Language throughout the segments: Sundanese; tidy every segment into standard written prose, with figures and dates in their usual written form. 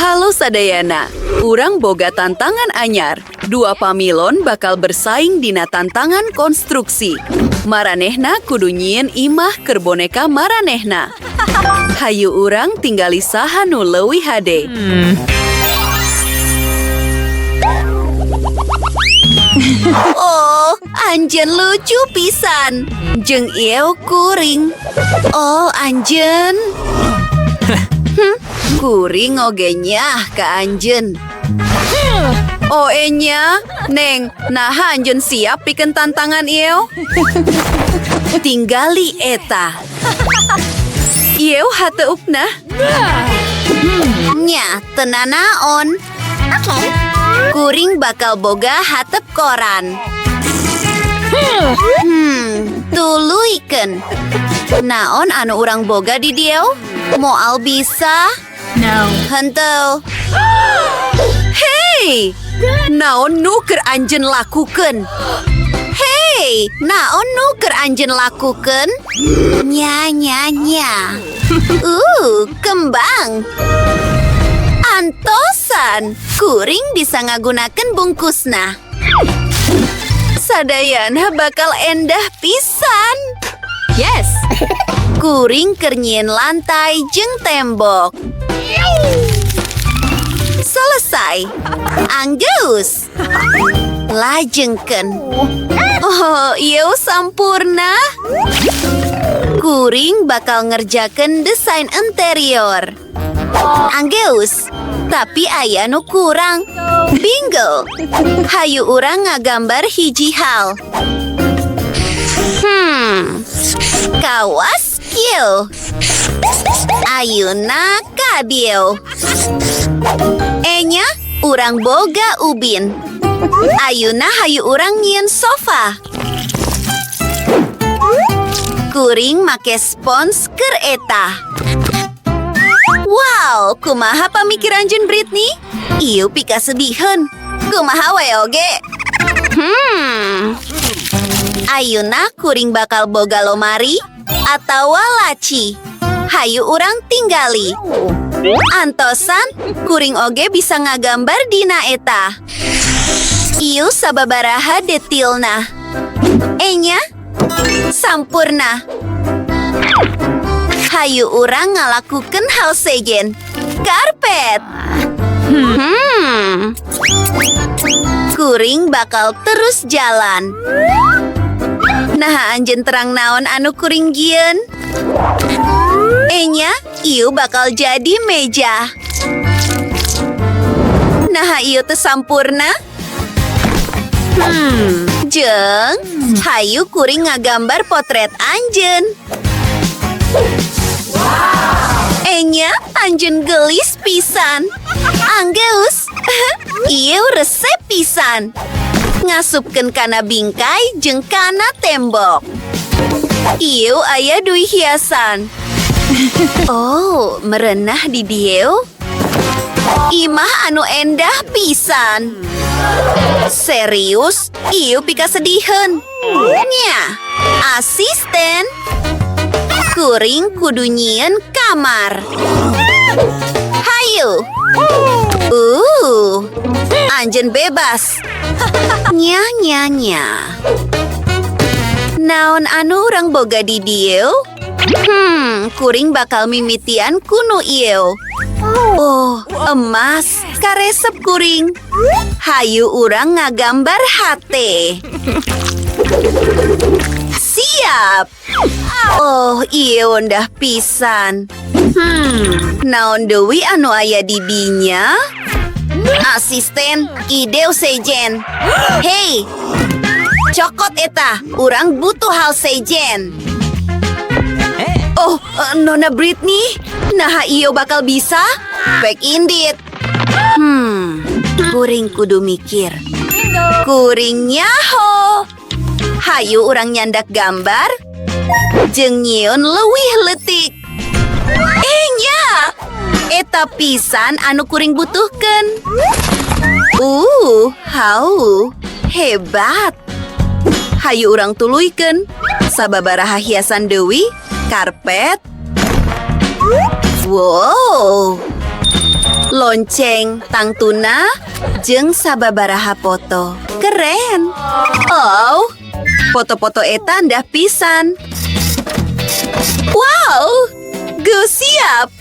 Halo sadayana, urang boga tantangan anyar. Dua pamilon bakal bersaing dina tantangan konstruksi. Maranehna kudu nyieun imah keur boneka maranehna. Hayu urang tinggali saha nu leuwih hade. Oh, anjeun lucu pisan. Jeung ieu kuring. Oh, anjeun. Kuring oge nyah ka anjeun. Oh enya, Neng, naha anjeun siap pikeun tantangan ieu? Tinggali eta. Ieu hateupna. Nya, teu nanaon. Kuring bakal boga hatep koran. Tuluykeun. Naon anu urang boga di dieu? Moal bisa? No. Henteu. Hei! Naon nu keur anjeun lakukeun? Hei! Naon nu keur anjeun lakukeun? Nya. Kembang. Antosan, kuring bisa ngagunakeun bungkusna. Sadayana bakal endah pisan. Yes. Kuring keur nyieun lantai jeung tembok. Selesai. Anggeus. Lajengkeun. Oh, ieu sampurna. Kuring bakal ngerjakeun desain interior. Anggeus, tapi aya nu kurang. Bingo. Hayu urang ngagambar hiji hal. Kawas kieu. Ayeuna ka dieu. Enya, urang boga ubin. Ayeuna hayu urang nyieun sofa. Kuring make spons keur eta. Wow, kumaha pamikiran Jun Britney? Ieu pikasedieun. Kumaha we oge? Ayeuna kuring bakal boga lomari atawa laci. Hayu urang tinggali. Antosan, kuring oge bisa ngagambar dina eta. Ieu sababaraha detilna. Enya, sampurna. Hayu urang ngalakukeun hal sejen. Karpet. Kuring bakal terus jalan. Nah, anjeun terang naon anu kuring gieun? Enya, ieu bakal jadi meja. Nah, ieu teu sampurna. Jeung, hayu kuring ngagambar potret anjeun. Enya, anjeun gelis pisan. Anggeus, ieu resep pisan. Ngasupkeun kana bingkai jeung kana tembok. Ieu aya duwi hiasan. Oh, merenah di dieu. Imah anu endah pisan. Serius, ieu pikasedieun. Nya, asisten. Kuring kudu nyieun kamar. Hayu. Anjeun bebas. Nya. Naon anu urang boga di dieu? Kuring bakal mimitian kuno ieu. Oh, emas, karesep kuring. Hayu urang ngagambar hate. Siap. Oh, ieu endah pisan. Naon deui anu aya di dinya? Asisten, ideu sejen. Hei, cokot eta, urang butuh hal sejen. Oh, Nona Britney, naha ieu bakal bisa? Back indit. Kuring kudu mikir. Kuring nyaho. Hayu urang nyandak gambar. Jeung nyieun leuwih leutik. Nya, eta pisan anu kuring butuhkeun. Hau, hebat. Hayu urang tuluykeun. Sababaraha hiasan deui, karpet. Wow, lonceng, tang tuna, jeung sababaraha foto. Keren! Oh, foto-foto eta endah pisan. Wow! Go siap!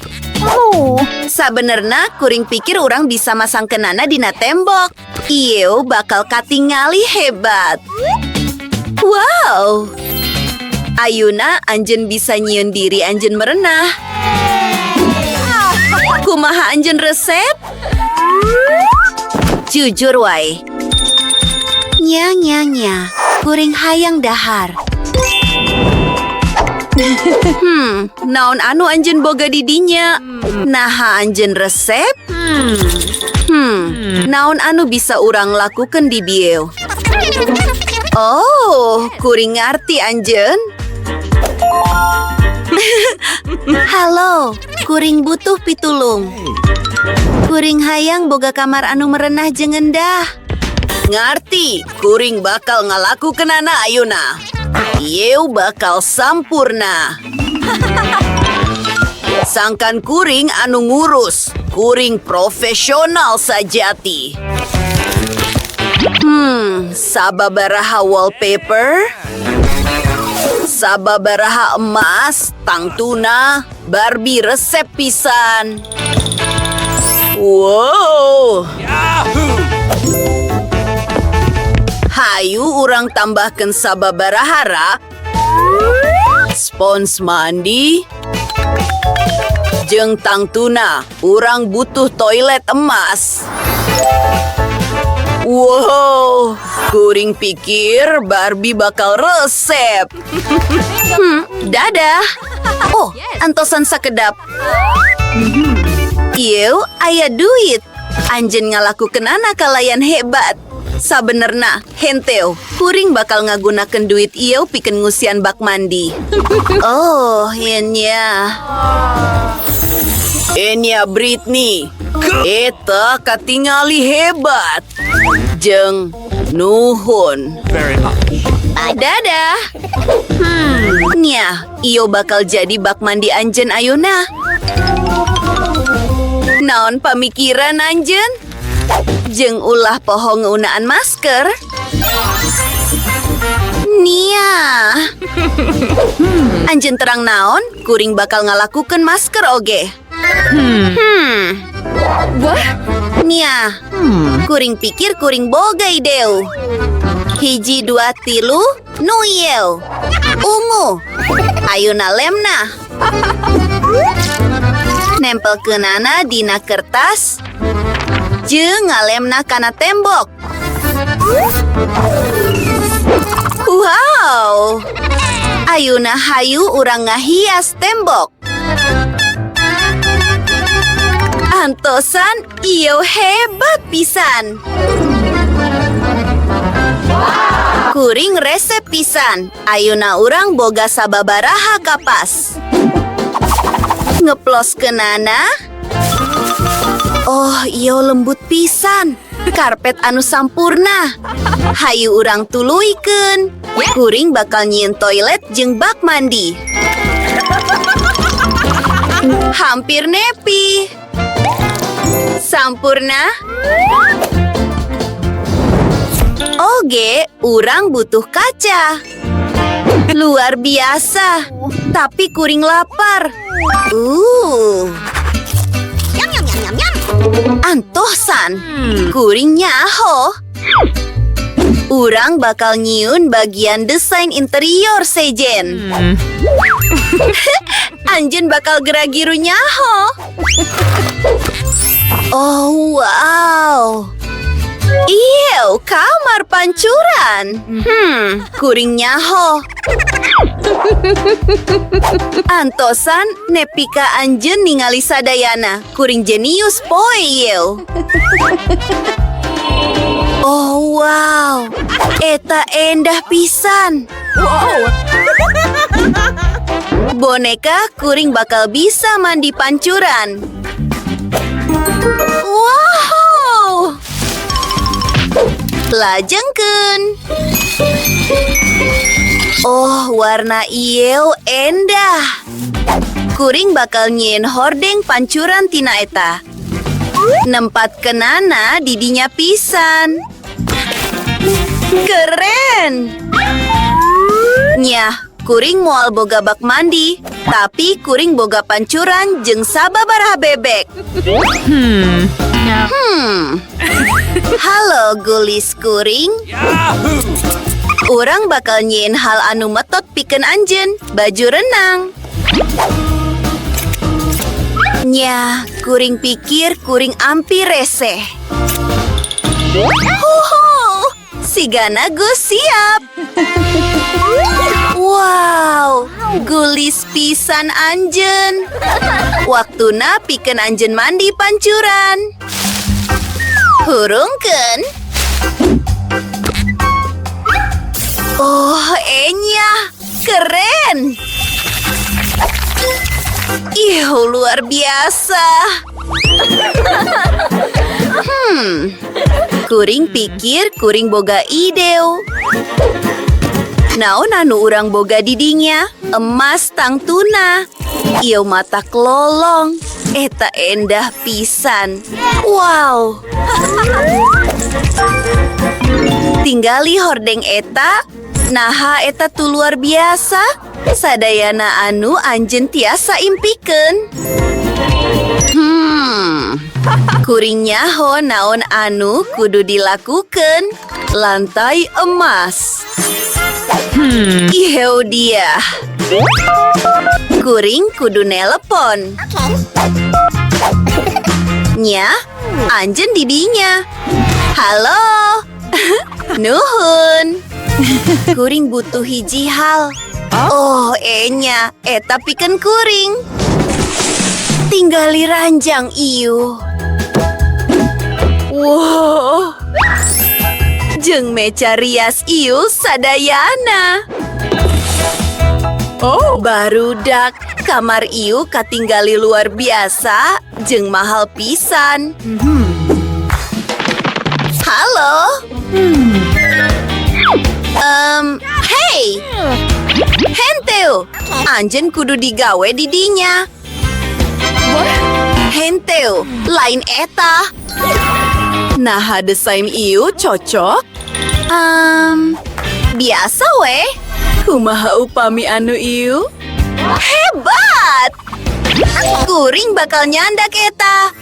Sabenerna kuring pikir orang bisa masang kenana dina tembok. Ieu bakal katingali hebat. Wow! Ayeuna anjeun bisa nyieun diri anjeun merenah. Kumaha anjeun resep? Jujur wae. Nya, kuring hayang dahar. Naon anu anjeun boga di dinya? Naha anjeun resep? Naon anu bisa urang lakukeun di dieu? Oh, kuring ngarti anjeun. Halo, kuring butuh pitulung. Kuring hayang boga kamar anu merenah jeung endah. Ngarti, kuring bakal ngalakukeunana ayeuna. Ieu bakal sampurna. Sangkan kuring anu ngurus, kuring profesional sajati. Sababaraha wallpaper, sababaraha emas, tang tuna, Barbie resep pisan. Wow. Hayu urang tambahkeun sababaraha rak, spons mandi, jeung tang tuna, urang butuh toilet emas. Wow, kuring pikir Barbie bakal resep. Dadah. Oh, antosan sakedap. Ieu aya duit. Anjeun ngalakukeunana kalayan hebat. Sabenerna, henteu, kuring bakal ngagunakeun duit ieu pikeun ngusian bak mandi. Oh, enya. Enya Britney, eta katingali hebat. Jeung nuhun. Dadah. Nya, iyo bakal jadi bak mandi anjeun ayeuna. Naon pamikiran anjeun? Jeung ulah poho ngeunaan masker. Nia. Anjeun terang naon, kuring bakal ngalakukeun masker oge. Wah? Nia, kuring pikir kuring boga ideu. Hiji dua tilu, nu ieu. Ungu. Ayeuna lemna. Nempelkeunana dina kertas. Jeung ngalemna kana tembok. Wow! Ayeuna hayu urang ngahias tembok. Antosan ieu hebat pisan. Kuring resep pisan. Ayeuna urang boga sababaraha kapas. Ngeploskeunana. Oh, iyo lembut pisan. Karpet anu sampurna. Hayu urang tuluikeun. Kuring bakal nyieun toilet jeung bak mandi. Hampir nepi. Sampurna. Oge, urang butuh kaca. Luar biasa. Tapi kuring lapar. Antosan, kuring nyaho. Urang bakal nyieun bagian desain interior sejen. Anjeun bakal geragiru nyaho. Oh, wow. Ieu, kamar pancuran. Kuring nyaho. Antosan, nepika anjeun ningali sadayana. Kuring jenius poe ieu. Oh, wow. Eta endah pisan. Wow. Boneka kuring bakal bisa mandi pancuran. Wow. Lajengkeun. Oh, warna ieu endah. Kuring bakal nyieun hordeng pancuran tina eta. Nempatkenana didinya pisan. Keren! Nyah, kuring moal boga bak mandi, tapi kuring boga pancuran jeung sababaraha bebek. Halo gulis kuring. Urang bakal nyieun hal anu metot pikeun anjeun baju renang. Nyah, kuring pikir kuring ampi reseh. Sigana gus siap. Wow, gulis pisan anjeun. Waktuna pikeun anjeun mandi pancuran. Hurungkeun. Oh, enya, keren. Ih, luar biasa. Kuring pikir kuring boga ideo. Naon anu urang boga didinya? Emas tang tuna. Ieu mata kelolong. Eta endah pisan. Wow. Tinggali hordeng eta. Naha eta tu luar biasa. Sadayana anu anjeun tiasa impikeun. Kuring nyaho naon anu kudu dilakukeun. Lantai emas. Iheu dia. Kuring kudu nelepon. Nya, anjeun didinya. Halo. Nuhun. Kuring butuh hiji hal. Oh, enya, eta pikeun kuring. Tinggali ranjang ieu. Wow. Jeung meja rias ieu sadayana. Oh, barudak kamar ieu katinggali luar biasa jeung mahal pisan. Halo. Hey. Henteu. Anjeun kudu digawe didinya. Henteu, lain eta. Nah, desain ieu cocok. Biasa weh. Kumaha upami anu ieu? Hebat! Kuring bakal nyandak eta.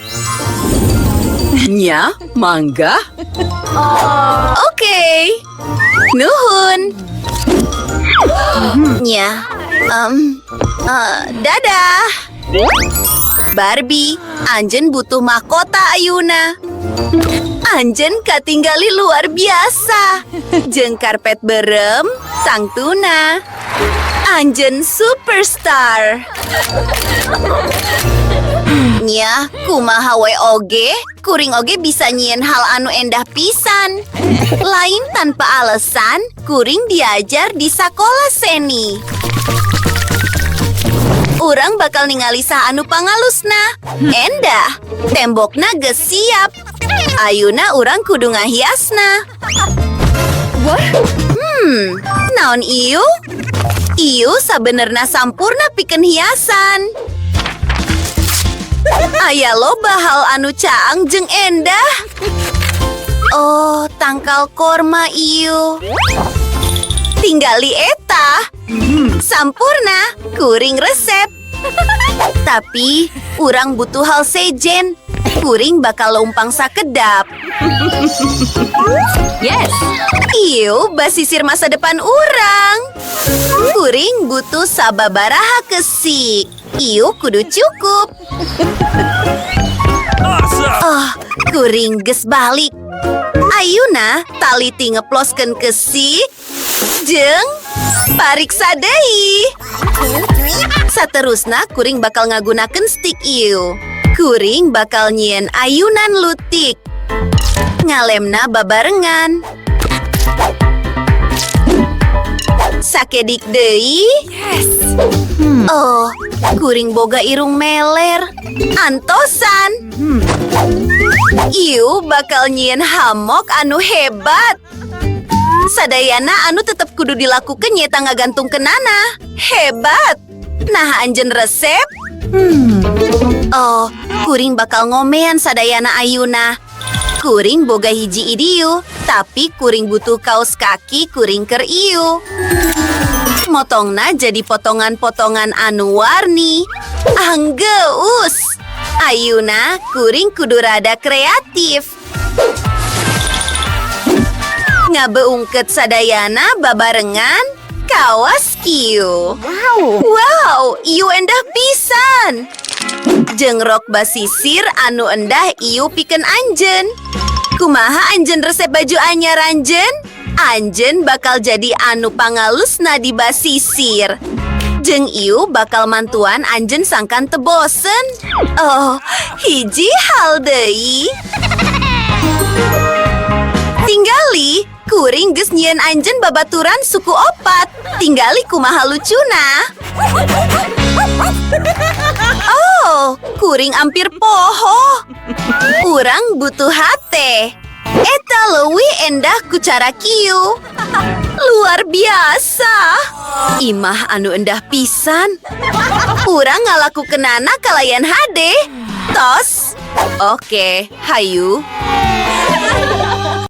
Nya, mangga. Oke. Nuhun. Nya, dadah. Barbie, anjeun butuh mahkota ayeuna. Anjeun katinggali luar biasa. Jeung karpet berem, tang tuna. Anjeun superstar. Nya, kumaha we oge? Kuring oge bisa nyieun hal anu endah pisan. Lain tanpa alasan, kuring diajar di sakola seni. Urang bakal ningali saha anu pangalusna. Endah, tembokna geus siap. Ayeuna urang kudu ngahiasna. Naon ieu? Ieu sabenerna sampurna pikeun hiasan. Aya loba hal anu caang jeung endah. Oh, tangkal korma ieu. Tinggali eta. Sampurna, kuring resep. Tapi, urang butuh hal sejen. Kuring bakal lompang sakedap. Yes. Ieu basisir masa depan urang. Kuring butuh sababaraha kesik. Ieu kudu cukup. Oh, kuring geus balik. Ayeuna taliti ngeploskeun kesik jeung pariksa deui. Saterusna kuring bakal ngagunakeun stik ieu. Kuring bakal nyieun ayunan lutik. Ngalemna babarengan. Sakedik deui. Yes. Oh, kuring boga irung meler. Antosan. Ieu bakal nyieun hamok anu hebat. Sadayana anu tetep kudu dilakukeun nyeta ngagantungkeunana. Hebat. Nah, anjeun resep Oh, kuring bakal ngomean sadayana Ayuna. Kuring boga hiji idiu, tapi kuring butuh kaos kaki kuring keur iu. Motongna jadi potongan-potongan anu warni. Anggeus. Ayuna, kuring kudu rada kreatif. Ngabeungket sadayana babarengan kawas kieu. Wow, ieu endah pisan. Jeung rok basisir anu endah ieu pikeun anjeun. Kumaha anjeun resep baju anyar anjeun? Anjeun bakal jadi anu pangalusna di basisir. Jeung ieu bakal mantuan anjeun sangkan teu bosen. Oh, hiji hal deui. Tinggali, kuring geus nyieun anjeun babaturan suku opat. Tinggali kumaha lucuna. Oh, kuring ampir poho. Urang butuh hate. Eta leuwih endah ku cara kieu. Luar biasa. Imah anu endah pisan. Urang ngalakukeunana kalayan hade. Tos. Oke, hayu.